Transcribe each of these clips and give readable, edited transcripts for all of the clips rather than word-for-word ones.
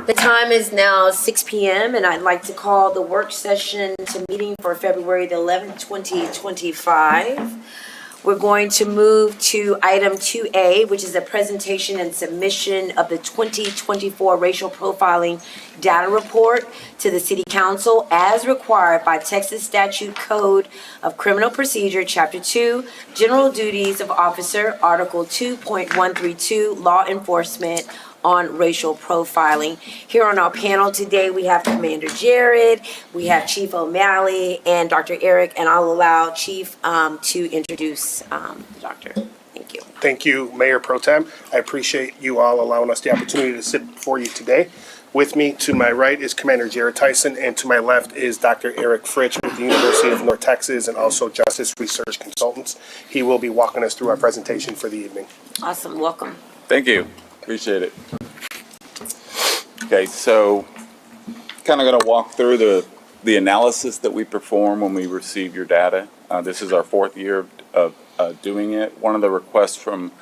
The time is now 6 p.m. and I'd like to call the work session to meeting for February the 11th, 2025. We're going to move to item 2A, which is a presentation and submission of the 2024 racial profiling data report to the City Council as required by Texas Statute Code of Criminal Procedure, Chapter 2, General Duties of Officer, Article 2.132, Law Enforcement on Racial Profiling. Here on our panel today, we have Commander Jared, we have Chief O'Malley, and Dr. Eric, and I'll allow Chief to introduce the doctor. Thank you. Thank you, Mayor Pro Tem. I appreciate you all allowing us the opportunity to sit before you today. With me to my right is Commander Jared Tyson, and to my left is Dr. Eric Fritsch with the University of North Texas and also Justice Research Consultants. He will be walking us through our presentation for the evening. Awesome, welcome. Thank you. Appreciate it. Okay, so kind of going to walk through the analysis that we perform when we receive your data. This is our fourth year of doing it. One of the requests from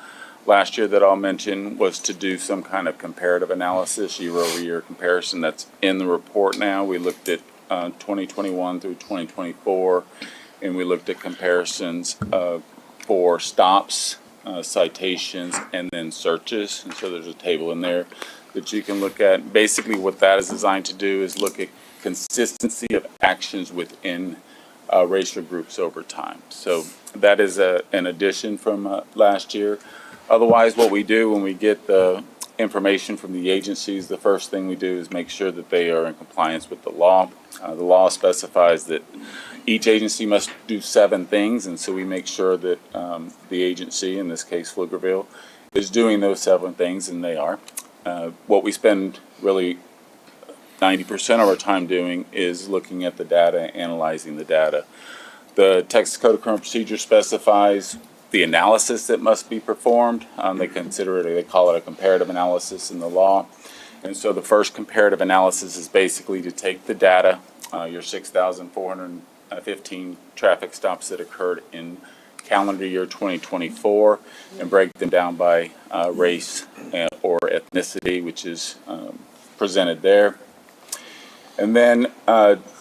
last year that I'll mention was to do some kind of comparative analysis, year-over-year comparison. That's in the report now. We looked at 2021 through 2024, and we looked at comparisons for stops, citations, and then searches. And so there's a table in there that you can look at. Basically what that is designed to do is look at consistency of actions within racial groups over time. So that is an addition from last year. Otherwise, what we do when we get the information from the agencies, the first thing we do is make sure that they are in compliance with the law. The law specifies that each agency must do 7 things, and so we make sure that the agency, in this case Pflugerville, is doing those 7 things, and they are. What we spend really 90% of our time doing is looking at the data, analyzing the data. The Texas Code of Criminal Procedure specifies the analysis that must be performed. They call it a comparative analysis in the law. And so the first comparative analysis is basically to take the data, your 6,415 traffic stops that occurred in calendar year 2024, and break them down by race or ethnicity, which is presented there. And then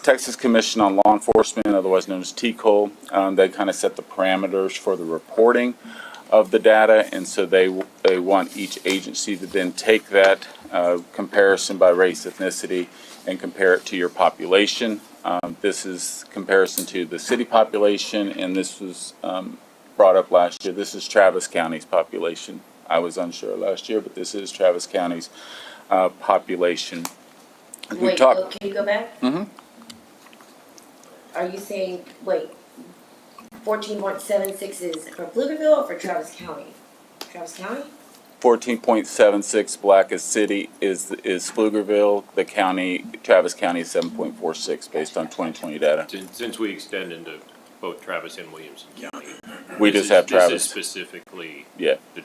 Texas Commission on Law Enforcement, otherwise known as TCOL, they kind of set the parameters for the reporting of the data, and so they want each agency to then take that comparison by race, ethnicity, and compare it to your population. This is comparison to the city population, and this was brought up last year. This is Travis County's population. I was unsure last year, but this is Travis County's population. Wait, can you go back? Mm-hmm. Are you saying, 14.76 is for Pflugerville or for Travis County? Travis County? 14.76 blackest city is Pflugerville. The county, Travis County, is 7.46 based on 2020 data. Since we extend into both Travis and Williamson County, We just have Travis. This is specifically. Yeah. The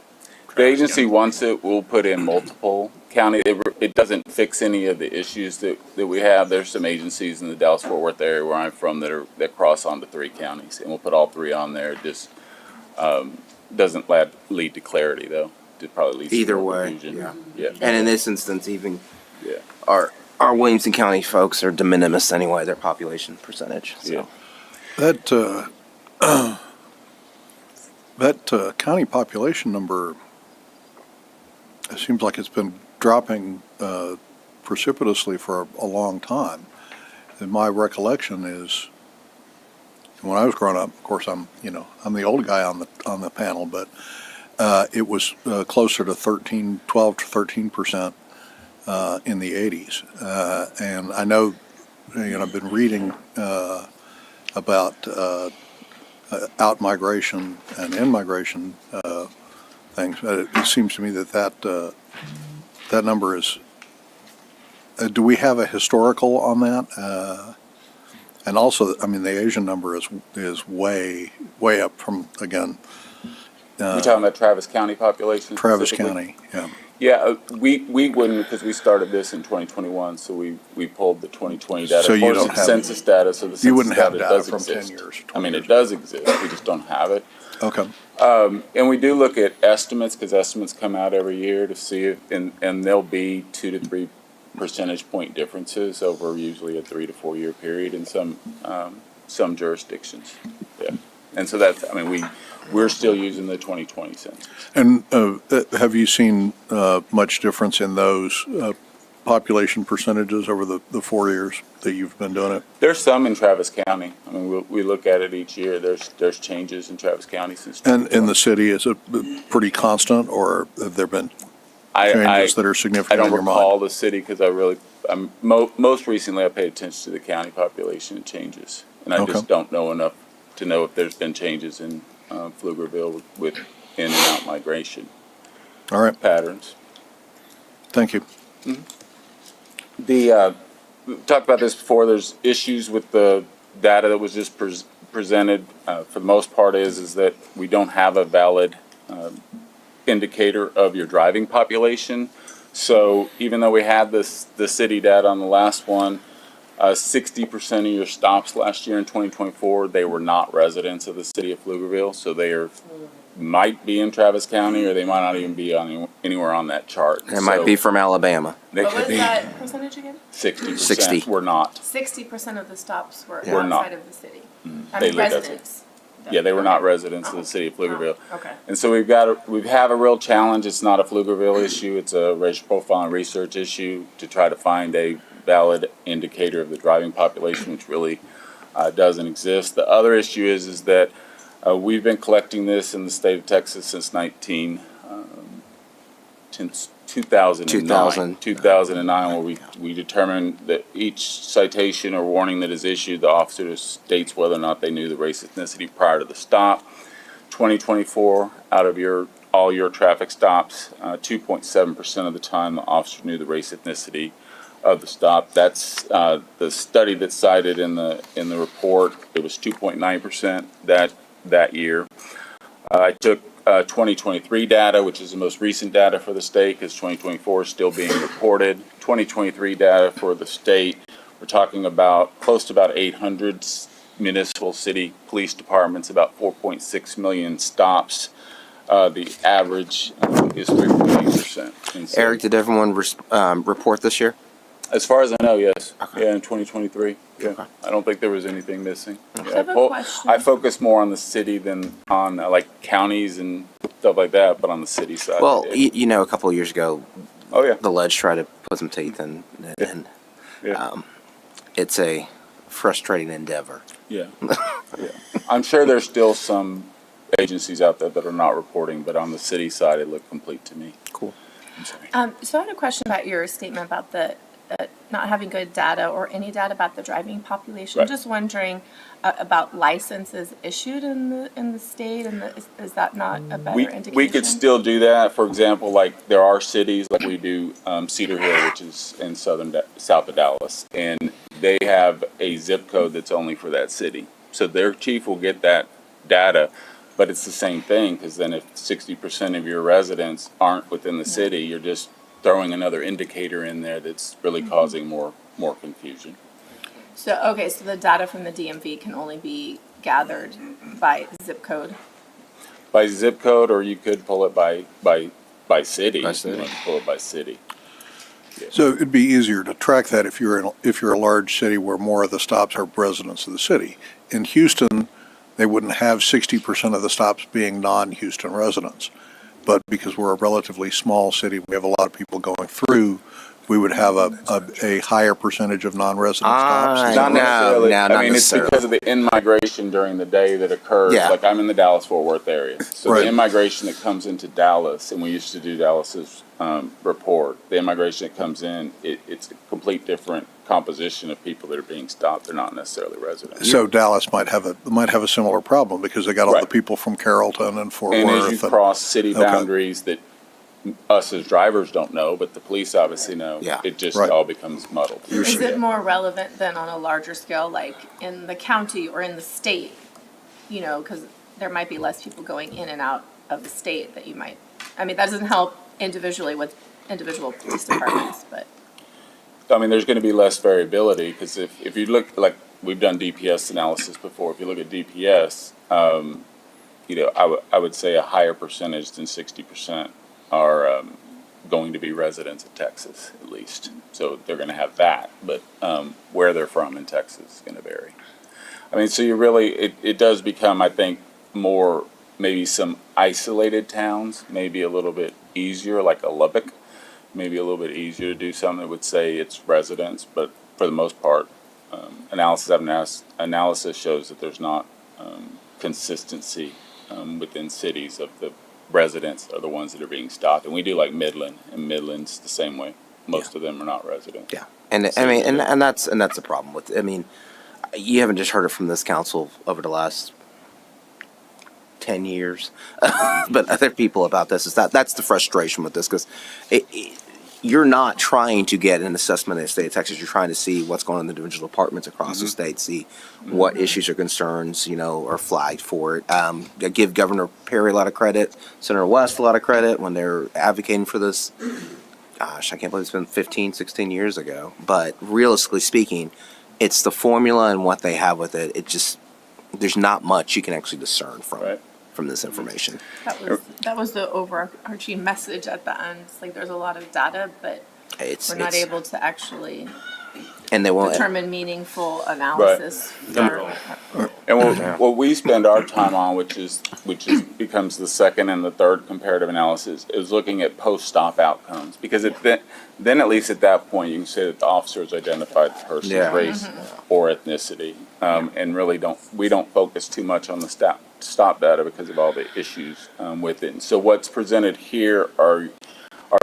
agency wants it, we'll put in multiple county. It doesn't fix any of the issues that we have. There's some agencies in the Dallas-Fort Worth area where I'm from that cross onto 3 counties, and we'll put all 3 on there. It just doesn't lead to clarity, though. It probably leads either to way. confusion. Yeah. And in this instance, even Yeah. our Williamson County folks are de minimis anyway, their population percentage. So. Yeah. That county population number, it seems like it's been dropping precipitously for a long time. And my recollection is, when I was growing up, of course I'm the old guy on the panel, but it was closer to 12 to 13% in the 80s. And I know, I've been reading about out migration and in migration things. It seems to me that number is. Do we have a historical on that? And also, the Asian number is way up from, again. You're talking about Travis County population? Travis County, yeah. Yeah, we wouldn't, because we started this in 2021, so we pulled the 2020 data. So you don't have have census data, so the census you wouldn't have data data does from exist. 10 years. It does exist. We just don't have it. Okay. And we do look at estimates, because estimates come out every year to see if, and there'll be 2 to 3 percentage point differences over usually a 3 to 4 year period in some jurisdictions. Yeah. And so that's, I mean, we're still using the 2020 census. And have you seen much difference in those population percentages over the 4 years that you've been doing it? There's some in Travis County. I mean, we look at it each year. There's changes in Travis County since. And in the city, is it pretty constant, or have there been changes that are I significant don't in your recall mind? the city because most recently I paid attention to the county population changes. And I Okay. just don't know enough to know if there's been changes in Pflugerville with in and out migration All right, patterns. thank you. We talked about this before. There's issues with the data that was just presented. For the most part, is that we don't have a valid indicator of your driving population. So even though we had the city data on the last one, 60% of your stops last year in 2024, they were not residents of the city of Pflugerville. So they might be in Travis County, or they might not even be anywhere on that chart. It might be from Alabama. They What could was be that percentage again? 60%. 60. Were not. 60% of the stops were Were not. outside of the city. They lived outside. Residents. Yeah, they were not Okay. residents of the city of Pflugerville. Okay. And so we have a real challenge. It's not a Pflugerville issue. It's a racial profiling research issue to try to find a valid indicator of the driving population, which really doesn't exist. The other issue is that we've been collecting this in the state of Texas since 2009, where we determined that each citation or warning that is issued, the officer states whether or not they knew the race ethnicity prior to the stop. 2024, out of all your traffic stops, 2.7% of the time the officer knew the race ethnicity of the stop. That's the study that's cited in the report. It was 2.9% that year. I took 2023 data, which is the most recent data for the state, because 2024 is still being reported. 2023 data for the state, we're talking about close to about 800 municipal city police departments, about 4.6 million stops. The average is 3.8%. So, Eric, did everyone report this year? as far as I know, yes. Okay. Yeah, in 2023. Yeah. Okay. I don't think there was anything missing. Yeah, have a question. I focus more on the city than on like counties and stuff like that, but on the city side. Well, I did. a couple of years ago, Oh, yeah. the ledge tried to put some teeth in, and Yeah. it's a frustrating endeavor. Yeah. Yeah. I'm sure there's still some agencies out there that are not reporting, but on the city side, it looked complete to me. Cool. I'm sorry. So I had a question about your statement about the not having good data or any data about the driving population. Right. Just wondering about licenses issued in the state, and is that not a better indication? We could still do that. For example, like there are cities like we do Cedar Hill, which is in south of Dallas, and they have a zip code that's only for that city. So their chief will get that data, but it's the same thing, because then if 60% of your residents aren't within the city, you're just throwing another indicator in there that's really causing more confusion. So the data from the DMV can only be gathered by zip code. By zip code, or you could pull it by city. By If you city. want to pull it by city. So it'd be easier to track that if you're a large city where more of the stops are residents of the city. In Houston, they wouldn't have 60% of the stops being non-Houston residents. But because we're a relatively small city, we have a lot of people going through, we would have a higher percentage of non-resident stops. Not necessarily. not I mean, necessarily. it's because of the in-migration during the day that occurs. Yeah. Like I'm in the Dallas-Fort Worth area. So Right. the in-migration that comes into Dallas, and we used to do Dallas's report, the in-migration that comes in, it's a complete different composition of people that are being stopped. They're not necessarily residents. So Dallas might have a similar problem because they got all the Right. people from Carrollton and Fort And Worth. as you cross city Okay. boundaries that us as drivers don't know, but the police obviously know, Yeah. it just Right. all becomes muddled. Is it more relevant than on a larger scale, like in the county or in the state? Because there might be less people going in and out of the state that you might, that doesn't help individually with individual police departments, but. I mean, there's going to be less variability, because if you look, like we've done DPS analysis before, if you look at DPS, I would say a higher percentage than 60% are going to be residents of Texas, at least. So they're going to have that, but where they're from in Texas is going to vary. I mean, so you really, it does become, I think, more maybe some isolated towns, maybe a little bit easier, like a Lubbock, maybe a little bit easier to do something that would say it's residents, but for the most part, analysis shows that there's not consistency within cities of the residents are the ones that are being stopped. And we do like Midland, and Midland's the same way. Most of them are not residents. Yeah, and I mean, and that's the problem with. I mean, you haven't just heard it from this council over the last 10 years, but other people about this is that's the frustration with this because you're not trying to get an assessment of the state of Texas. You're trying to see what's going on in the individual departments across the state, see what issues or concerns, are flagged for it. I give Governor Perry a lot of credit, Senator West a lot of credit when they're advocating for this. Gosh, I can't believe it's been 15, 16 years ago. But realistically speaking, it's the formula and what they have with it. It just, there's not much you can actually discern from this information. That was the overarching message at the end. It's like there's a lot of data, but we're not able to actually and they won't determine meaningful analysis. And what we spend our time on, which becomes the second and the third comparative analysis, is looking at post-stop outcomes. Because then at least at that point, you can say that the officers identified the person's race or ethnicity, and really we don't focus too much on the stop data because of all the issues with it. And so what's presented here are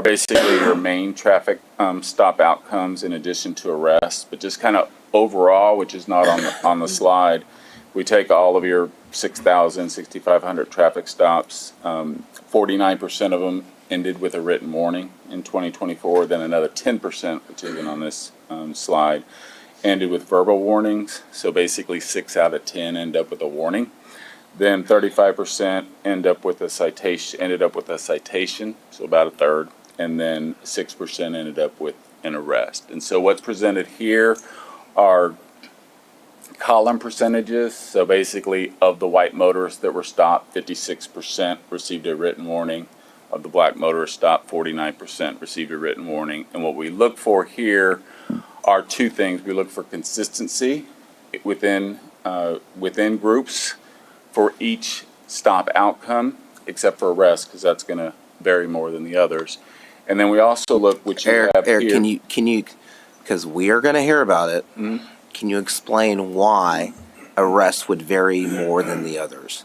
basically your main traffic stop outcomes in addition to arrests, but just kind of overall, which is not on the slide, we take all of your 6,000, 6,500 traffic stops, 49% of them ended with a written warning in 2024, then another 10%, which isn't on this slide, ended with verbal warnings, so basically 6 out of 10 end up with a warning. Then 35% ended up with a citation, so about a third, and then 6% ended up with an arrest. And so what's presented here are column percentages. So basically, of the white motorists that were stopped, 56% received a written warning. Of the black motorists stopped, 49% received a written warning. And what we look for here are two things. We look for consistency within groups for each stop outcome, except for arrest, because that's going to vary more than the others. And then we also look, which you have Eric, here. can you, because we are going to hear about it. Can you explain why arrests would vary more than the others?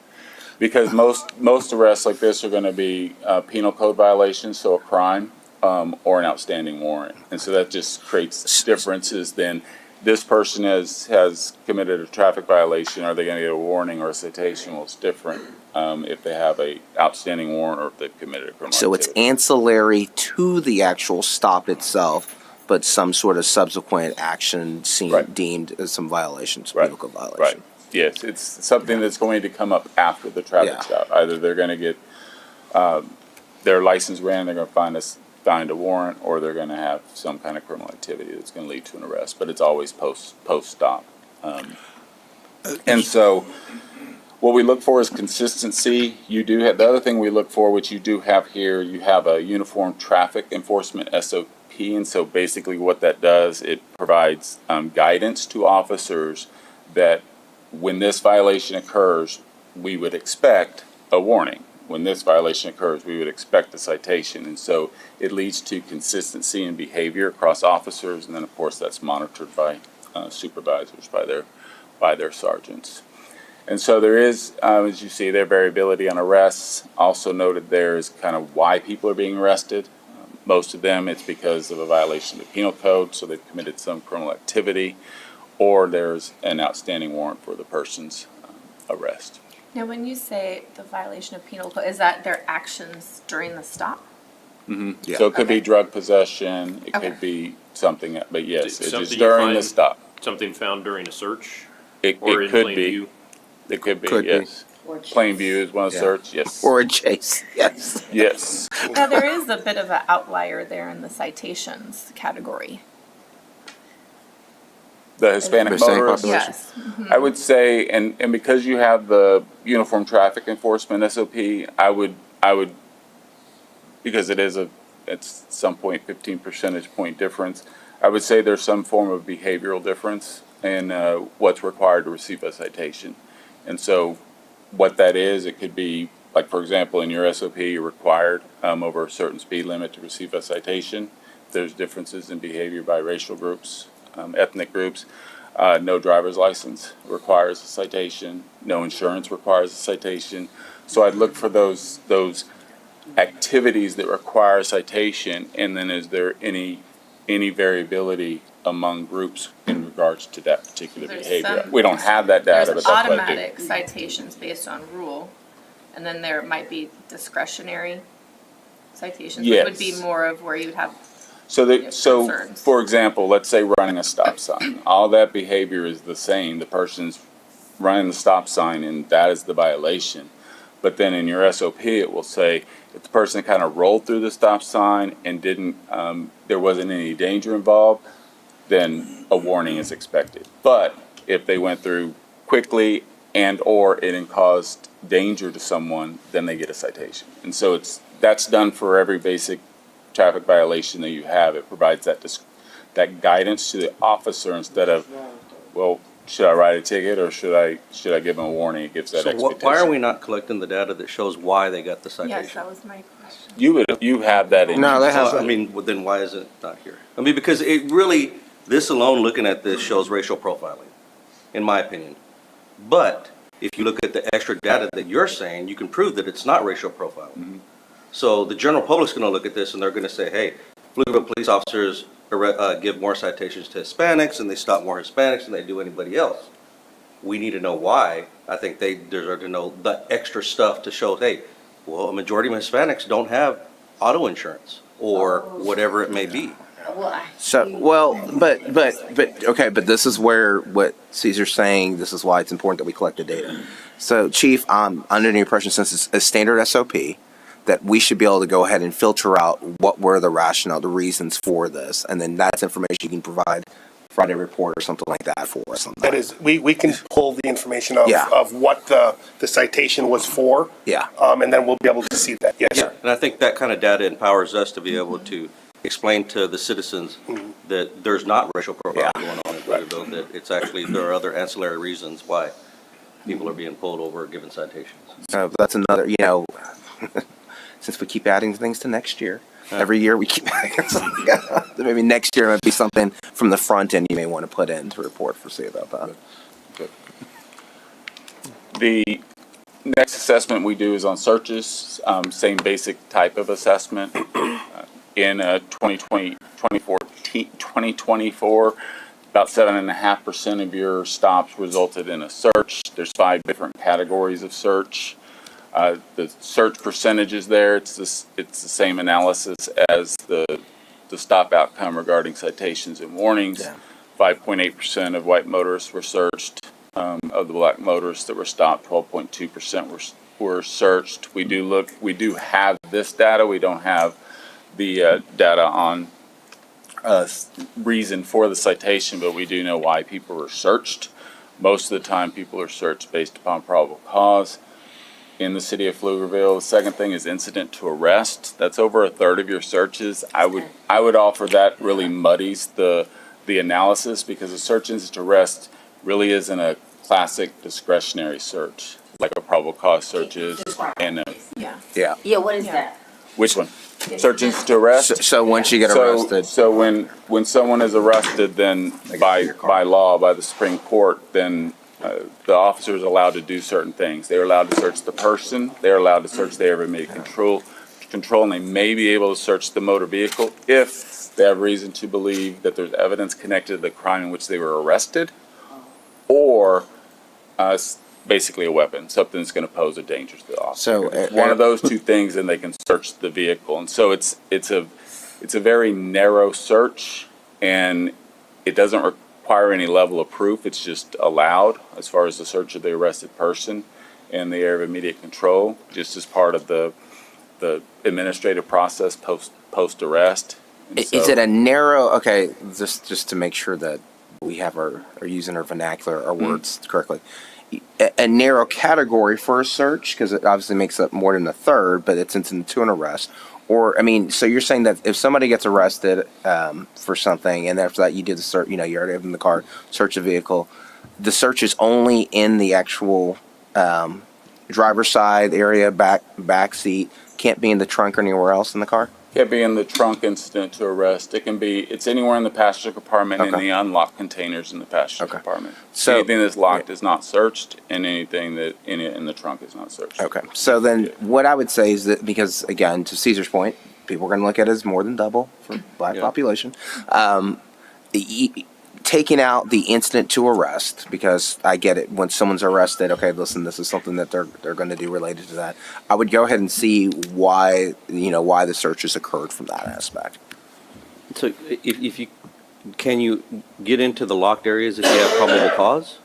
Because most arrests like this are going to be penal code violations, so a crime or an outstanding warrant, and so that just creates differences. Then this person has committed a traffic violation. Are they going to get a warning or a citation? Well, it's different if they have a outstanding warrant or if they've committed a criminal So it's activity. ancillary to the actual stop itself, but some sort of subsequent action deemed as some violations, penal code violation. Right. Yes, it's something that's going to come up after the traffic stop. Either they're going to get their license ran, they're going to find a warrant, or they're going to have some kind of criminal activity that's going to lead to an arrest. But it's always post stop. And so, what we look for is consistency. You do have the other thing we look for, which you do have here. You have a uniform traffic enforcement SOP, and so basically what that does, it provides guidance to officers that when this violation occurs, we would expect a warning. When this violation occurs, we would expect a citation. And so it leads to consistency in behavior across officers, and then of course that's monitored by supervisors, by their sergeants. And so there is, as you see, there variability on arrests. Also noted there is kind of why people are being arrested. Most of them, it's because of a violation of the penal code, so they've committed some criminal activity, or there's an outstanding warrant for the person's arrest. Now, when you say the violation of penal code, is that their actions during the stop? Yeah. So it could Okay. be drug possession, it Okay. could be something, but yes, it's Something just you during the find- stop. Something found during a search It or in could plain be, view? it could be, Could be. yes. Plain view is one Yeah. search, yes. Or a chase, yes. Yes. Now, there is a bit of an outlier there in the citations category. The Hispanic Hispanic motorists? population. Yes. I would say, and because you have the uniform traffic enforcement SOP, I would, because it is at some point 15 percentage point difference, I would say there's some form of behavioral difference in what's required to receive a citation. And so what that is, it could be, like, for example, in your SOP, you're required over a certain speed limit to receive a citation. There's differences in behavior by racial groups, ethnic groups. No driver's license requires a citation. No insurance requires a citation. So I'd look for those activities that require a citation, and then is there any variability among groups in regards to that particular There's behavior? some- We don't have that data, but There's that's what I do. automatic citations based on rule, and then there might be discretionary citations, which would be Yes. more of where you'd have, So concerns. for example, let's say running a stop sign, all that behavior is the same. The person's running the stop sign and that is the violation. But then in your SOP, it will say if the person kind of rolled through the stop sign and didn't, there wasn't any danger involved, then a warning is expected. But if they went through quickly and or it caused danger to someone, then they get a citation. And so that's done for every basic traffic violation that you have. It provides that guidance to the officer instead of, well, should I write a ticket or should I give them a warning? It gives that So expectation. why are we not collecting the data that shows why they got the yes, citation? that was my question. You have that in. No, your- they have- I mean, well, then why is it not here? I mean, because it really, this alone, looking at this, shows racial profiling, in my opinion. But if you look at the extra data that you're saying, you can prove that it's not racial profiling. So the general public's gonna look at this and they're gonna say, hey, Pflugerville police officers give more citations to Hispanics and they stop more Hispanics than they do anybody else. We need to know why. I think they deserve to know the extra stuff to show, hey, well, a majority of Hispanics don't have auto insurance or whatever it may be. So, well, but, okay, but this is where what Caesar's saying, this is why it's important that we collect the data. So, Chief, I'm under the impression, since it's a standard SOP, that we should be able to go ahead and filter out what were the rationale, the reasons for this, and then that's information you can provide Friday report or something like that for us. That is, we can pull the information of, Yeah. of what the citation was for. Yeah. And then we'll be able to see that, yes. Yeah, and I think that kind of data empowers us to be able to explain to the citizens that there's not racial profiling going on in Pflugerville, that it's actually, there are other ancillary reasons why people are being pulled over or given citations. That's another, since we keep adding things to next year, every year we keep adding something. Maybe next year might be something from the front end you may want to put in to report for see about that. The next assessment we do is on searches, same basic type of assessment. In 2024, about 7.5% of your stops resulted in a search. There's 5 different categories of search. The search percentages there, it's the same analysis as the stop outcome regarding citations and warnings. 5.8% of white motorists were searched. Of the black motorists that were stopped, 12.2% were searched. We do have this data. We don't have the data on reason for the citation, but we do know why people were searched. Most of the time, people are searched based upon probable cause. In the city of Pflugerville, the second thing is incident to arrest. That's over a third of your searches. I would offer that really muddies the analysis, because a search incident to arrest really isn't a classic discretionary search like a probable cause search is. And Yeah. Yeah, what is Yeah. that? which one? Search incident to arrest. So once you get arrested, So when someone is arrested, then by law, by the Supreme Court, then the officer is allowed to do certain things. They're allowed to search the person. They're allowed to search the area of immediate control, and they may be able to search the motor vehicle if they have reason to believe that there's evidence connected to the crime in which they were arrested, or basically a weapon, something that's going to pose a danger to the officer. So, If it's one of those two things, then they can search the vehicle. And so it's a very narrow search, and it doesn't require any level of proof. It's just allowed as far as the search of the arrested person in the area of immediate control, just as part of the administrative process post arrest. is it a narrow? Okay, just to make sure that we have our using our vernacular, our words correctly. A narrow category for a search, because it obviously makes up more than a third, but it's into an arrest. Or, I mean, so you're saying that if somebody gets arrested for something, and after that you do the search, you know, you already have in the car, search the vehicle, the search is only in the actual driver's side area, back seat, can't be in the trunk or anywhere else in the car? Can't be in the trunk incident to arrest. It's anywhere in the passenger compartment and Okay. the unlocked containers in the passenger Okay. compartment. So- anything that's locked is not searched, and anything that in the trunk is not searched. Okay. So then what I would say is that, because again, to Caesar's point, people are going to look at it as more than double for black Yeah. population. Taking out the incident to arrest, because I get it, when someone's arrested, okay, listen, this is something that they're going to do related to that. I would go ahead and see why the searches occurred from that aspect. So if you, can you get into the locked areas if you have probable cause?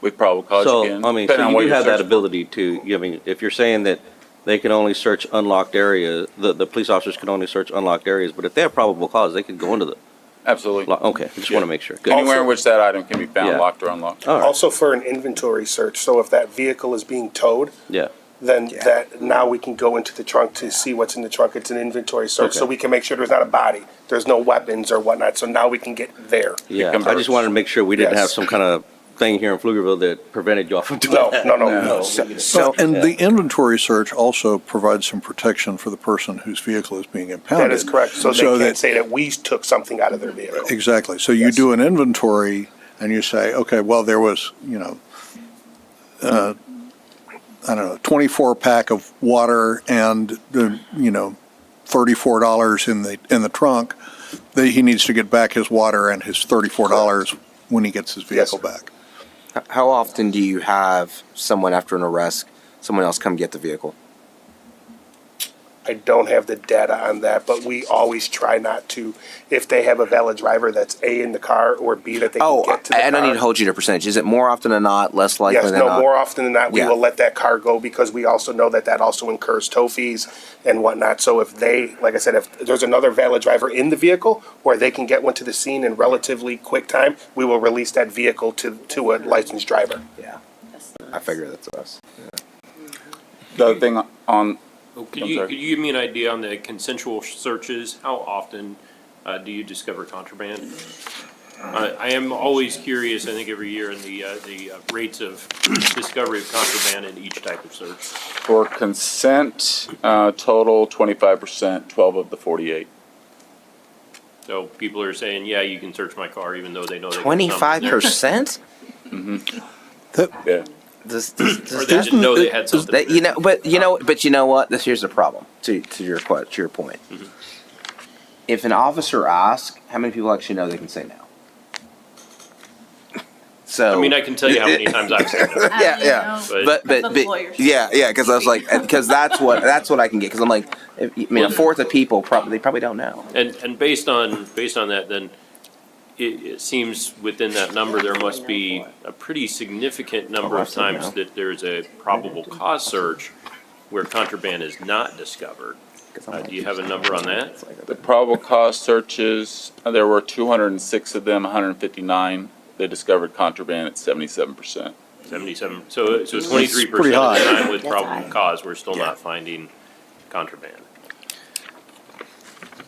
With probable cause So, again. I mean, depending so on you what do you're have that searching. ability to, I mean, if you're saying that they can only search unlocked areas, the police officers can only search unlocked areas, but if they have probable cause, they could go into the, Absolutely. okay, I just want to make sure. Good. Anywhere in Also- which that item can be found, Yeah. locked or unlocked. All right, Also for an inventory search, so if that vehicle is being towed, yeah, then Yeah. that, now we can go into the trunk to see what's in the trunk. It's an inventory search, so Okay. we can make sure there's not a body, there's no weapons or whatnot, so now we can get there. yeah. I converts. just wanted to make sure we didn't Yes. have some kind of thing here in Pflugerville that prevented y'all from doing No, that. no. So And the inventory search also provides some protection for the person whose vehicle is being impounded. That is correct, so they can't say that we took something out of their vehicle. Exactly. So you Yes. do an inventory and you say, okay, well, there was, I don't know, 24 pack of water and, $34 in the trunk. He needs to get back his water and his $34 when he gets his vehicle Yes. back. how often do you have someone after an arrest, someone else come get the vehicle? I don't have the data on that, but we always try not to, if they have a valid driver that's A, in the car, or B, that they can Oh, get to the car. I don't need to hold you to a percentage. Is it more often than not, less likely Yes, than no, not? more often than not, we Yeah. will let that car go because we also know that that also incurs tow fees and whatnot. So if they, like I said, if there's another valid driver in the vehicle or they can get one to the scene in relatively quick time, we will release that vehicle to a licensed driver. Yeah, I figure that's us. The other thing on, Could I'm you, sorry. could you give me an idea on the consensual searches? How often do you discover contraband? I am always curious, I think every year, in the rates of discovery of contraband in each type of search. for consent, total 25%, 12 of the 48. So people are saying, yeah, you can search my car even though they know they can have something there. 25%? Yeah. Or they didn't know they had something That, there. but you know what? Here's the problem. To your point. Mm-hmm. If an officer asks, how many people actually know they can say no? So I mean, I can tell you how many times I've said no. yeah. But- But The lawyers. yeah, because I was like, because that's what I can get. Because I'm like, a fourth of people probably don't know. And based on that, then it seems within that number, there must be a pretty significant number Oh, I of see times now. that there's a probable cause search where contraband is not discovered. Do you have a number on that? The probable cause searches, there were 206 of them, 159. They discovered contraband at 77%. 77, so 23% of pretty the high. time with That's probable high. cause, we're still not finding contraband.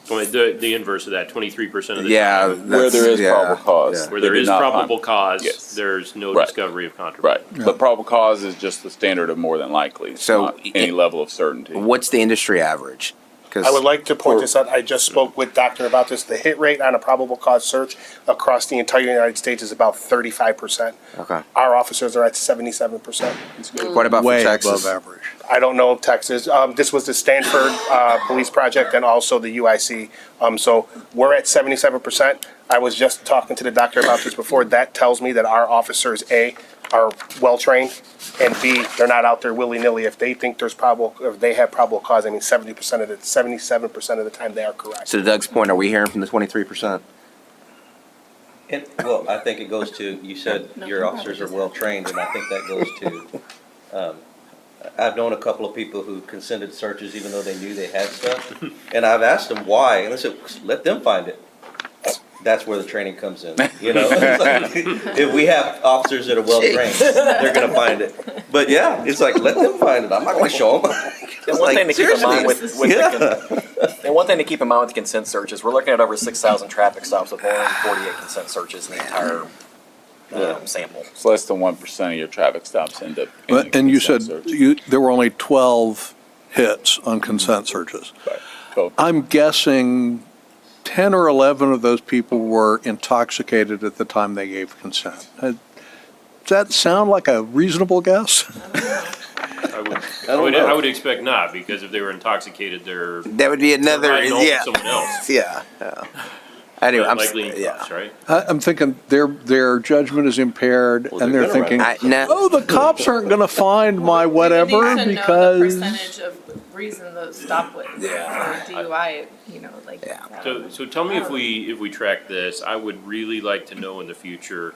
So the inverse of that, 23% of the Yeah, time, Where there is yeah, probable cause. yeah. where they there did is not find- probable cause, Yes. there's no Right. discovery of contraband. Right, but probable cause is just the standard of more than likely. It's So, not any level of certainty. What's the industry average? I would like to point this out, I just spoke with Doctor about this, the hit rate on a probable cause search across the entire United States is about 35%. Okay. Our officers are at 77%. What about Way for Texas? above average. I don't know of Texas. This was the Stanford Police Project and also the UIC. So we're at 77%. I was just talking to the doctor about this before. That tells me that our officers, A, are well-trained, and B, they're not out there willy-nilly. If they think there's if they have probable cause, I mean, 77% of the time they are correct. So to Doug's point, are we hearing from the 23%? And, well, I think it goes to, you said your officers are well-trained, and I think that goes to, I've known a couple of people who consented searches even though they knew they had stuff, and I've asked them why, and I said, let them find it. that's where the training comes in, you know? If we have officers that are well-trained, they're gonna find it. But yeah, it's like, let them find it, I'm not gonna show them. And one thing to keep in mind with and one thing to keep in mind with the consent searches, we're looking at over 6,000 traffic stops with only 48 consent searches in the entire sample. It's less than 1% of your traffic stops end up. in a And you said consent search. there were only 12 hits on consent searches. Right. Cool. I'm guessing 10 or 11 of those people were intoxicated at the time they gave consent. Does that sound like a reasonable guess? I would expect not, because if they were intoxicated, they're That would be another, riding off with yeah. someone else. Yeah. Anyway, Likely in cops, right? I'm thinking their judgment is impaired and they're they've been thinking, no. oh, the cops aren't going to find my whatever You need to know the because. percentage of reason the stop was, or DUI, you know, like. Yeah. So tell me if we track this, I would really like to know in the future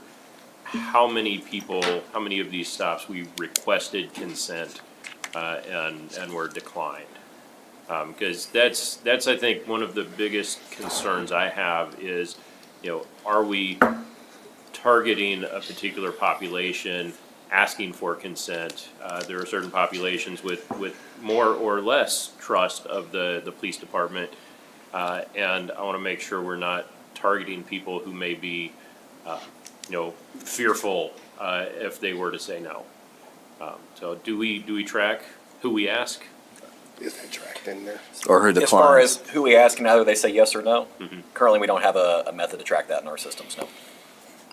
how many of these stops we requested consent, and were declined. Because that's, I think, one of the biggest concerns I have is, are we targeting a particular population, asking for consent? There are certain populations with more or less trust of the police department, and I want to make sure we're not targeting people who may be, fearful if they were to say no. So do we track who we ask? Is that tracked in there? Or who As far declines. as who we ask and whether they say yes or no, currently we don't have a method to track that in our systems, no.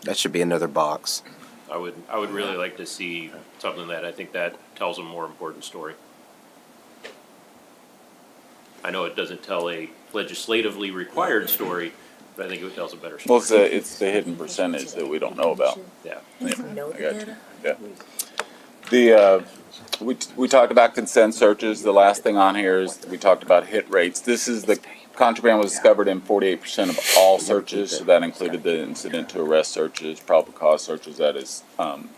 That should be another box. I would really like to see something that I think that tells a more important story. I know it doesn't tell a legislatively required story, but I think it tells a better Well, story. it's the hidden percentage that we don't know about. Yeah. Yeah, I got you. Yeah. We talked about consent searches. The last thing on here is we talked about hit rates. The contraband was discovered in 48% of all searches, so that included the incident to arrest searches, probable cause searches, that is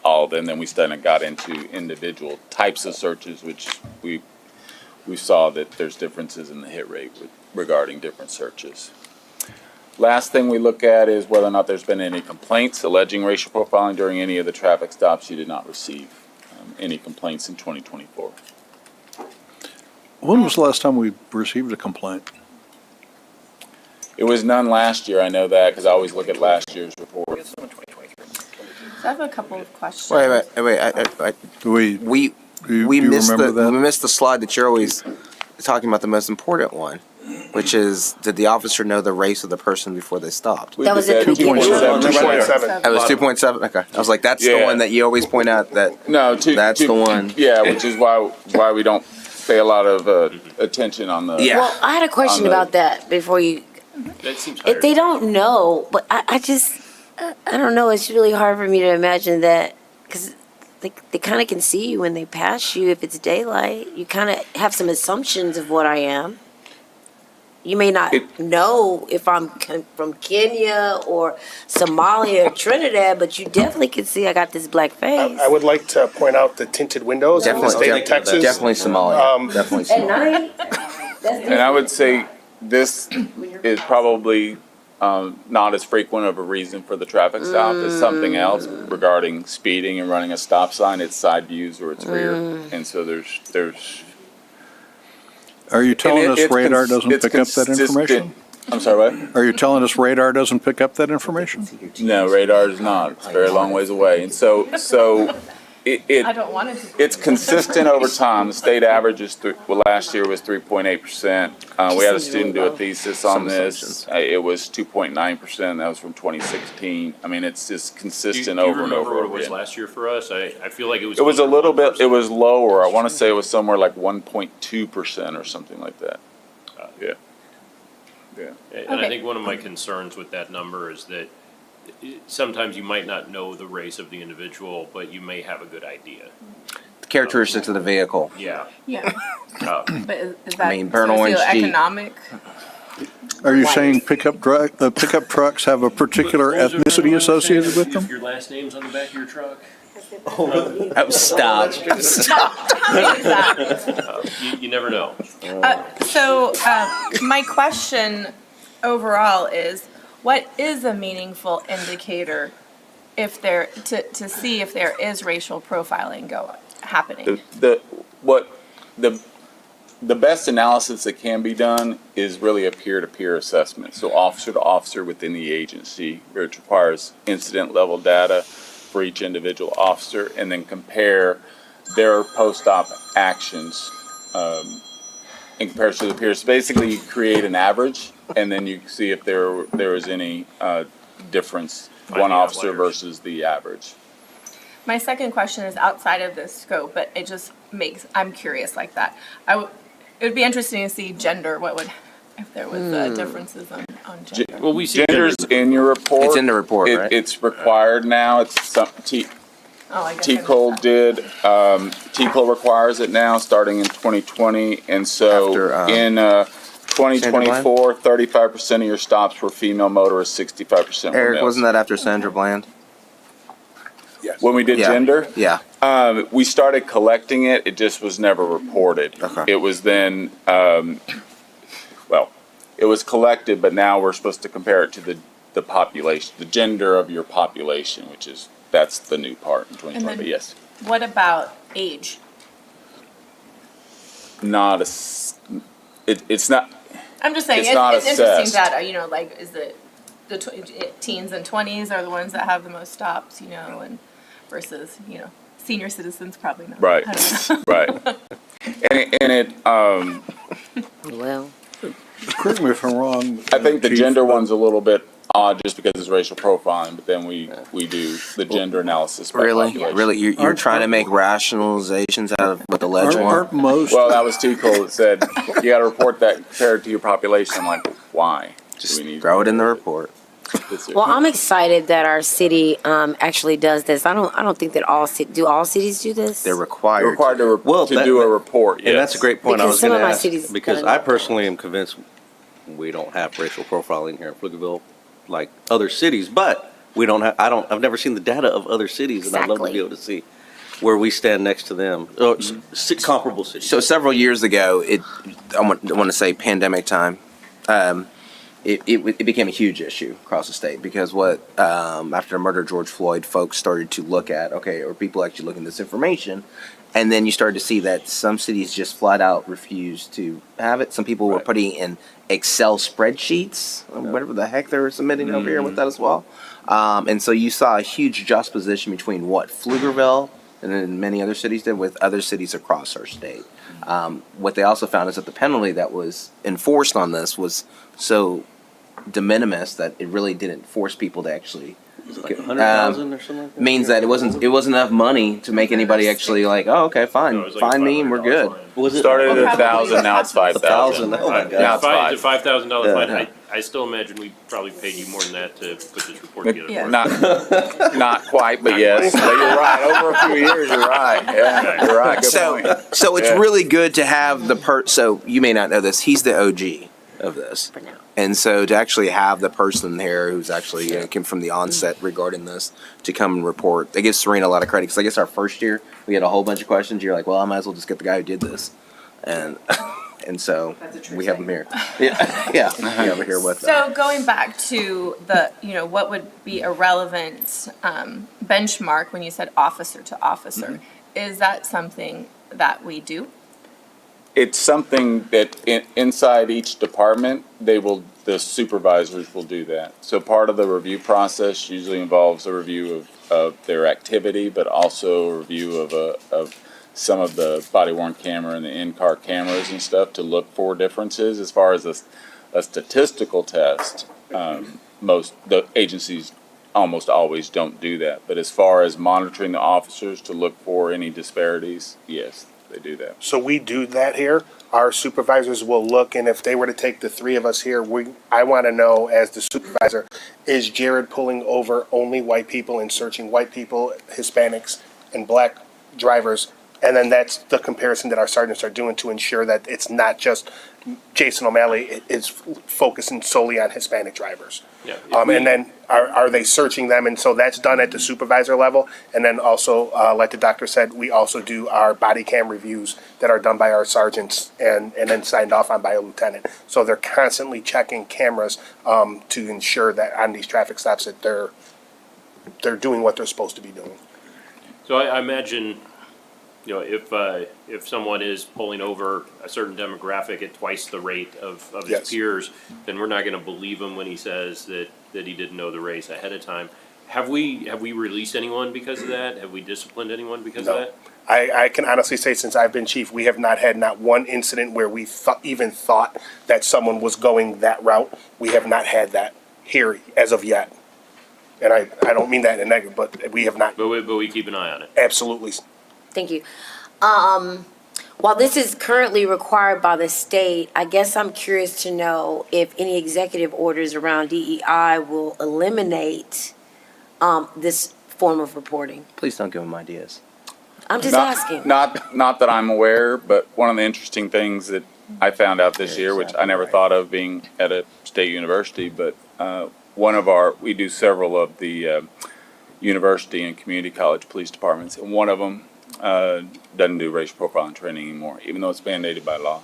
all of them. Then we got into individual types of searches, which we saw that there's differences in the hit rate regarding different searches. Last thing we look at is whether or not there's been any complaints alleging racial profiling during any of the traffic stops. You did not receive any complaints in 2024. When was the last time we received a complaint? It was none last year, I know that, because I always look at last year's report. So I have a couple of questions. Wait. Do we We do you missed remember that? we missed the slide that you're always talking about, the most important one, which is, did the officer know the race of the person before they stopped? That was at the beginning. 2.7. That was 2.7. Okay, I was like, that's the Yeah. one that you always point out that. No, That's the one. Yeah, which is why we don't pay a lot of attention on the. Yeah. Well, I had a question On the- about that before you, That seems higher. if they don't know, but I just, I don't know, it's really hard for me to imagine that, because they kind of can see you when they pass you if it's daylight. You kind of have some assumptions of what I am. You may not know if I'm from Kenya or Somalia or Trinidad, but you definitely can see I got this black face. I would like to point out the tinted windows in the Definitely, state of Texas. definitely Somalia. Definitely At Somalia. night? And I would say this is probably not as frequent of a reason for the traffic stop as something else regarding speeding and running a stop sign. It's side views or it's rear, and so there's. Are you telling and us it's radar cons- doesn't it's pick up that consistent- information? I'm sorry, what? Are you telling us radar doesn't pick up that information? No, radar is not. It's a very long ways away, and so it I don't want it to be. it's consistent over time. The state average is last year was 3.8%. We had a student do a thesis on Some this. assumptions. It was 2.9%. That was from 2016. I mean, it's just Do you consistent over and remember over what it was again. last year for us? I feel like it was. It was a under little bit. 1%. It was lower. I want to say it was somewhere like 1.2% or something like that. Yeah. Yeah. And I Okay. think one of my concerns with that number is that sometimes you might not know the race of the individual, but you may have a good idea. The characteristics of the vehicle. Yeah. Yeah, but is that mean, burn orange Jeep. socioeconomic? Are you saying pickup trucks have a particular ethnicity associated with them? If your last name's on the back of your truck, Oh, stop. you never know. So, my question overall is, what is a meaningful indicator if there, to see if there is racial profiling happening? The best analysis that can be done is really a peer-to-peer assessment. So officer to officer within the agency, which requires incident level data for each individual officer, and then compare their post-op actions in comparison to the peers. Basically, you create an average, and then you see if there is any difference, one officer outliers. versus the average. My second question is outside of this scope, but it just makes, I'm curious like that. It would be interesting to see gender, if there was differences on gender. Well, we see Gender's in your report. It's in the report, right? It's required now. It's some, Oh, I guess I missed TCOL that. did, TCOL requires it now, starting in 2020, and so After, in 2024, 35% of your stops were female motorists, 65% were Eric, males. wasn't that after Sandra Bland? Yes. When we did Yeah. gender, Yeah. we started collecting it, it just was never reported. Okay. It was then, it was collected, but now we're supposed to compare it to the population, the gender of your population, that's the new part in 2020, then- but yes. What about age? Not it's not, I'm just saying, It's not it's interesting assessed. data, like, is it the teens and 20s are the ones that have the most stops, and versus, senior citizens probably not. right, I don't know. right. And it, Well, Correct me if I'm wrong. I think the Chief, gender but one's a little bit odd just because it's racial profiling, but then we do the gender analysis by Really? population. Really? You're Aren't- trying to make rationalizations out of what the ledger Aren't want? most, Well, that was TCOL that said, you gotta report that compared to your population. I'm like, why? Just Do we need- throw it in the report. well, I'm excited that our city actually does this. I don't think that all cities do this? They're You're required. required to, Well, to that- do a report, yes. And that's a great point I Because was some going to of my ask, cities because don't. I personally am convinced we don't have racial profiling here in Pflugerville like other cities, but we don't have, I've never seen the data of other cities, and I'd love to Exactly. be able to see where we stand next to them, or comparable cities. So several years ago, I want to say pandemic time, it became a huge issue across the state because after the murder of George Floyd, folks started to look at, okay, are people actually looking at this information? And then you started to see that some cities just flat out refused to have it. Some people were Right. putting in Excel spreadsheets, whatever the heck they were submitting over here with that as well. And so you saw a huge juxtaposition between what Pflugerville and then many other cities did with other cities across our state. What they also found is that the penalty that was enforced on this was so de minimis that it really didn't force people to actually. Is it like 100,000 or something like that? Means that it wasn't enough money to make anybody actually like, oh, okay, No, fine, it was like fine me and we're $500 good. fine. Was it? Started Well, at probably 1,000, now it's 5,000. 1,000, oh my God. Now it's The five. $5,000 Yeah. fine, I still imagine we probably paid you more than that to put this report together. Yeah. Not quite, but yes. But you're right, over a few years, you're right. Yeah, you're right, good point. So it's Yeah. really good to have so you may not know this, he's the OG of this. For now. And so to actually have the person there who's actually came from the onset regarding this to come and report, that gives Serena a lot of credit. Because I guess our first year, we had a whole bunch of questions. You're like, well, I might as well just get the guy who did this. And and so we have him here. Yeah, yeah, we have him here with us. So going back to the, what would be a relevant benchmark when you said officer to officer, is that something that we do? It's something that inside each department, the supervisors will do that. So part of the review process usually involves a review of their activity, but also a review of some of the body worn camera and the in-car cameras and stuff to look for differences. As far as a statistical test, the agencies almost always don't do that. But as far as monitoring the officers to look for any disparities, yes, they do that. So we do that here. Our supervisors will look, and if they were to take the three of us here, I want to know as the supervisor, is Jared pulling over only white people and searching white people, Hispanics, and black drivers And then that's the comparison that our sergeants are doing to ensure that it's not just Jason O'Malley is focusing solely on Hispanic drivers. Yeah, And then are they searching them? And so that's done at the supervisor level. And then also, like the doctor said, we also do our body cam reviews that are done by our sergeants and then signed off on by a lieutenant. So they're constantly checking cameras to ensure that on these traffic stops that they're doing what they're supposed to be doing. So I imagine, you know, if someone is pulling over a certain demographic at twice the rate of his Yes. peers, then we're not gonna believe him when he says that he didn't know the race ahead of time. Have we released anyone because of that? Have we disciplined anyone because of No. that? I can honestly say since I've been chief, we have not had not one incident where we even thought that someone was going that route. We have not had that here as of yet. And I don't mean that in a negative, but we have not, But we keep an eye on it. absolutely. Thank you. While this is currently required by the state, I guess I'm curious to know if any executive orders around DEI will eliminate this form of reporting. Please don't give them ideas. I'm just asking. Not that I'm aware, but one of the interesting things that I found out this year, which I never thought of being at a state university, but we do several of the university and community college police departments, and one of them doesn't do racial profiling training anymore, even though it's mandated by law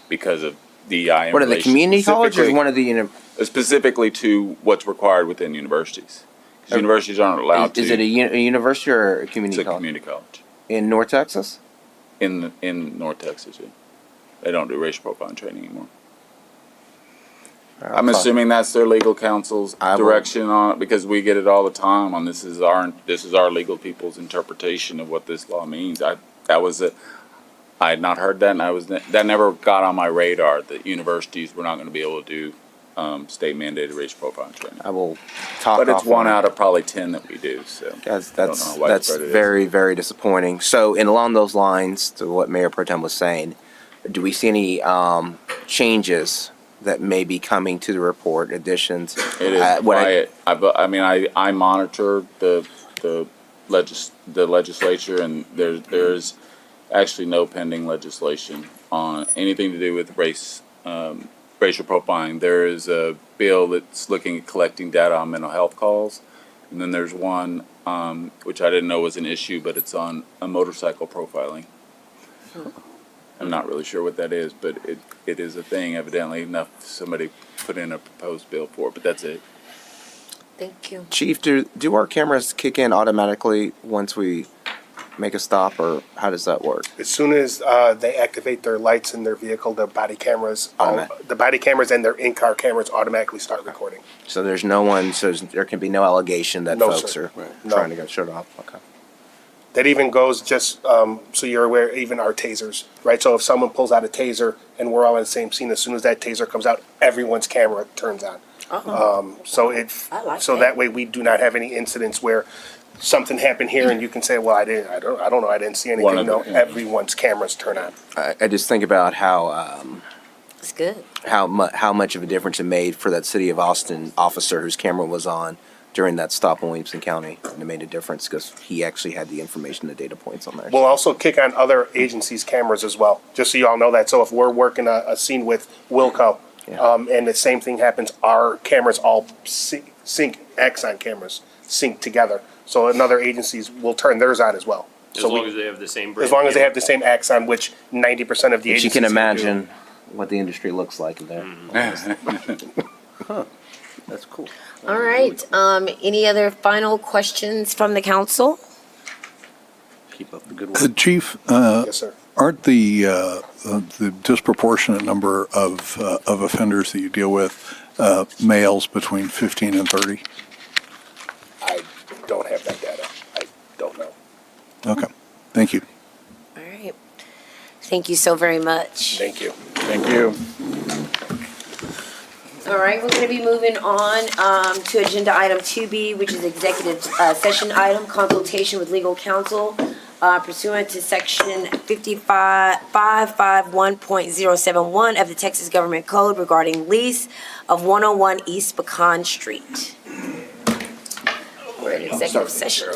because of DEI. What are the community college or one of the specifically to what's required within universities? Because universities aren't allowed to. Is it a university or a It's community a college? community college In North Texas? in North Texas. Yeah. They don't do racial profiling training anymore. I'm assuming that's their legal counsel's direction on it, because we get it all the time on this is our legal people's interpretation of what this law means. I had not heard that, and that never got on my radar that universities were not going to be able to do state mandated racial profiling training. I will talk. But it's one out of probably 10 that we do. So That's I don't know how widespread it is. very, very disappointing. So, and along those lines, to what Mayor Pro Tem was saying, do we see any changes that may be coming to the report, additions? It is quiet. I monitor the legislature, and there's actually no pending legislation on anything to do with racial profiling. There is a bill that's looking at collecting data on mental health calls, and then there's one which I didn't know was an issue, but it's on a motorcycle profiling. I'm not really sure what that is, but it is a thing evidently enough somebody put in a proposed bill for it, but that's it. Thank you. Chief, do our cameras kick in automatically once we make a stop, or how does that work? As soon as they activate their lights in their vehicle, their body cameras, Automatic. the body cameras and their in-car cameras automatically start recording. So there's no one, so there can be no allegation that No, folks sir. are No. trying to get shut off. Okay. That even goes just so you're aware, even our tasers, right? So if someone pulls out a taser and we're all in the same scene, as soon as that taser comes out, everyone's camera turns on. So I like so that. that way we do not have any incidents where something happened here and you can say, well, I don't know, I didn't see anything. No, everyone's cameras turn on. I just think about how It's good. how much of a difference it made for that City of Austin officer whose camera was on during that stop in Williamson County, and it made a difference because he actually had the information, the data points on there. We'll also kick on other agencies' cameras as well, just so you all know that. So if we're working a scene with Wilco, Yeah. and the same thing happens, our cameras all sync, Axon cameras sync together. So another agencies will turn theirs on as well. As So long as they have the same brand. as long as they have the same Axon, which 90% of the But agencies you can do. imagine what the industry looks like there. That's cool. All right. Any other final questions from the council? Keep up the good work. Chief, Yes, sir. aren't the disproportionate number of offenders that you deal with males between 15 and 30? I don't have that data. I don't know. Okay, thank you. All right. Thank you so very much. Thank you. Thank you. All right, we're going to be moving on to agenda item 2B, which is executive session item, consultation with legal counsel pursuant to section 551.071 of the Texas Government Code regarding lease of 101 East Pecan Street. We're in executive session.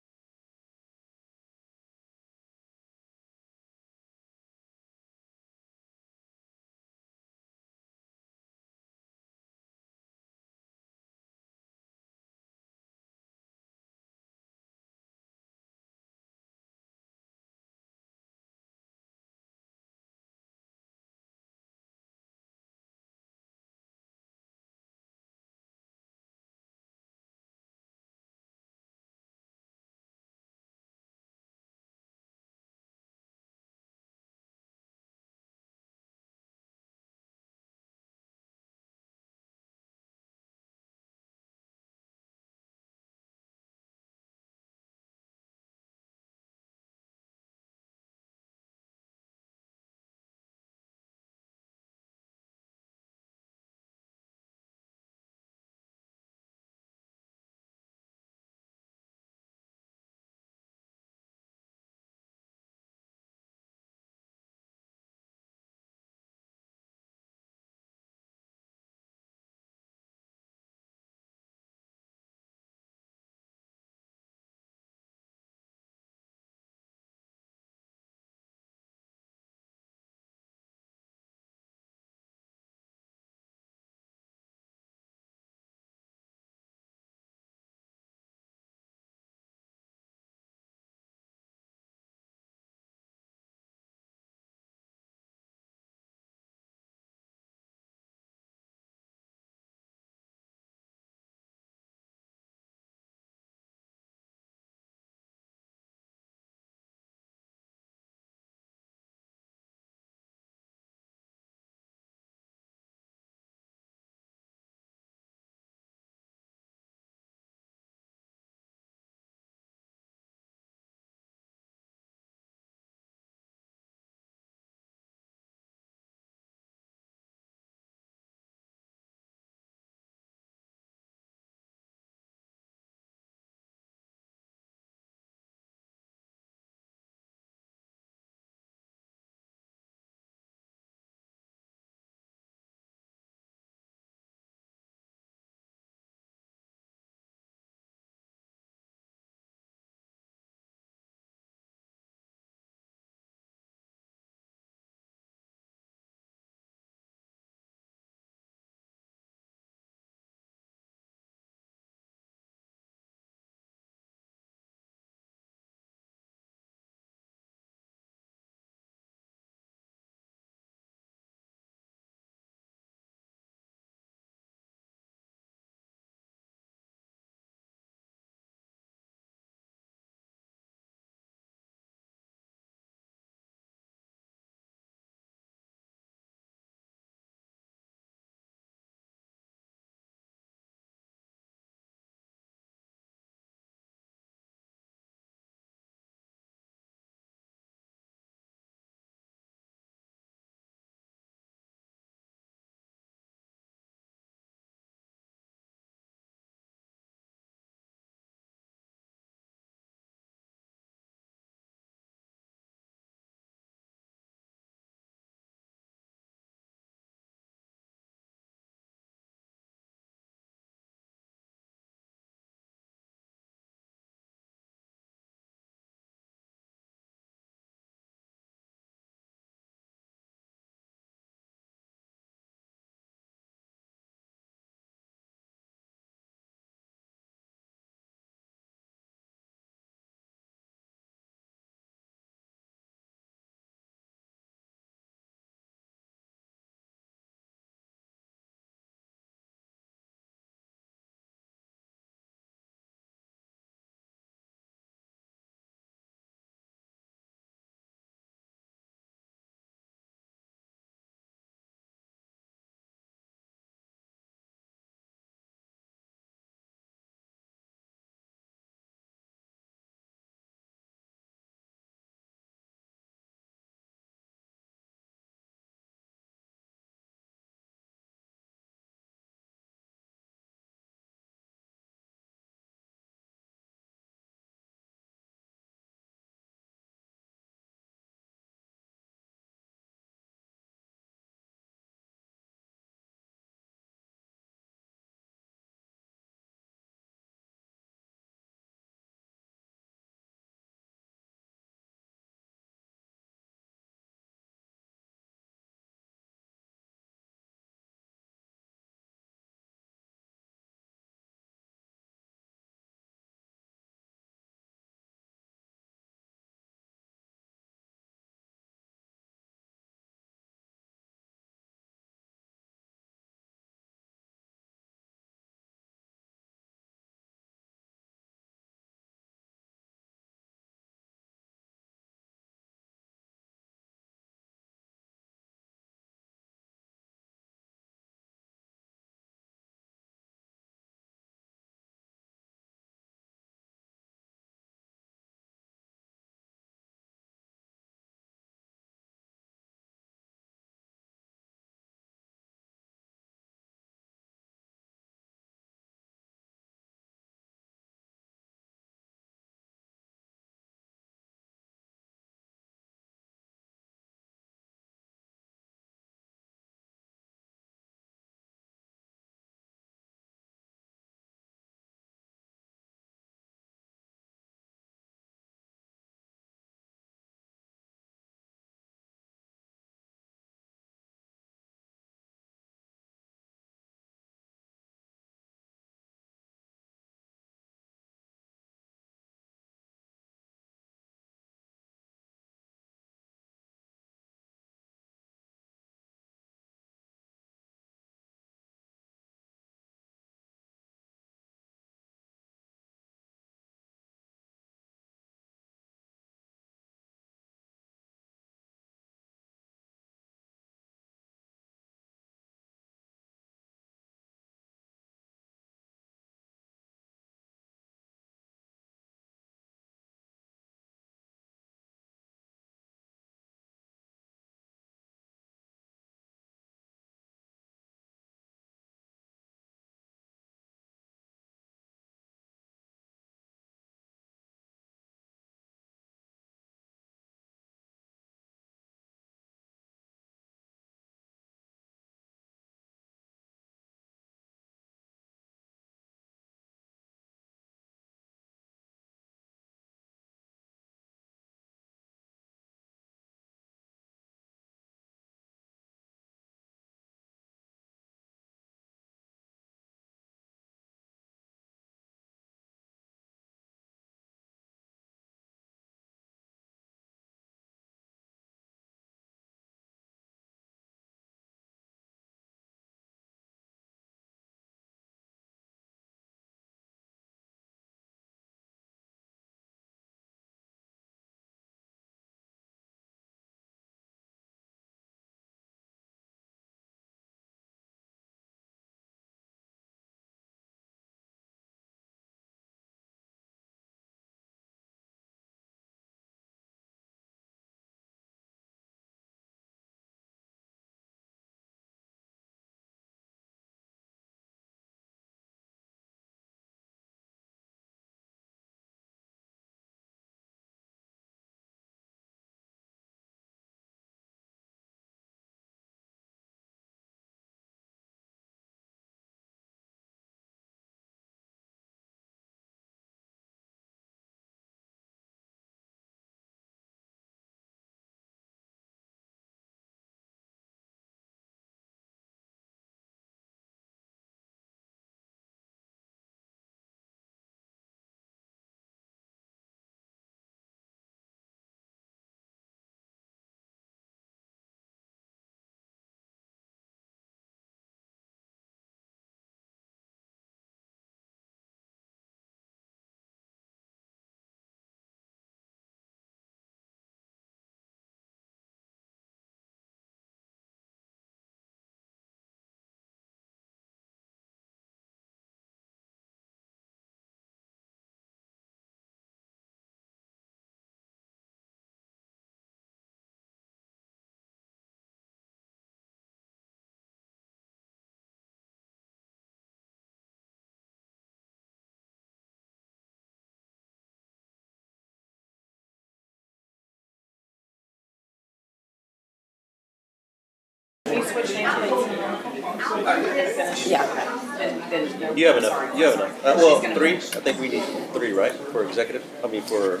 Yeah. You have enough, you have enough. Well, three, I think we need three, right, for executive, for,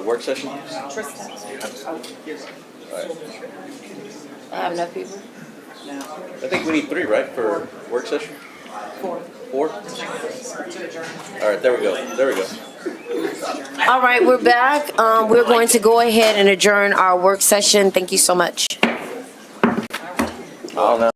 work session? I have enough people? I think we need three, right, for work session? Four? All right, there we go. All right, we're back. We're going to go ahead and adjourn our work session. Thank you so much. I don't know.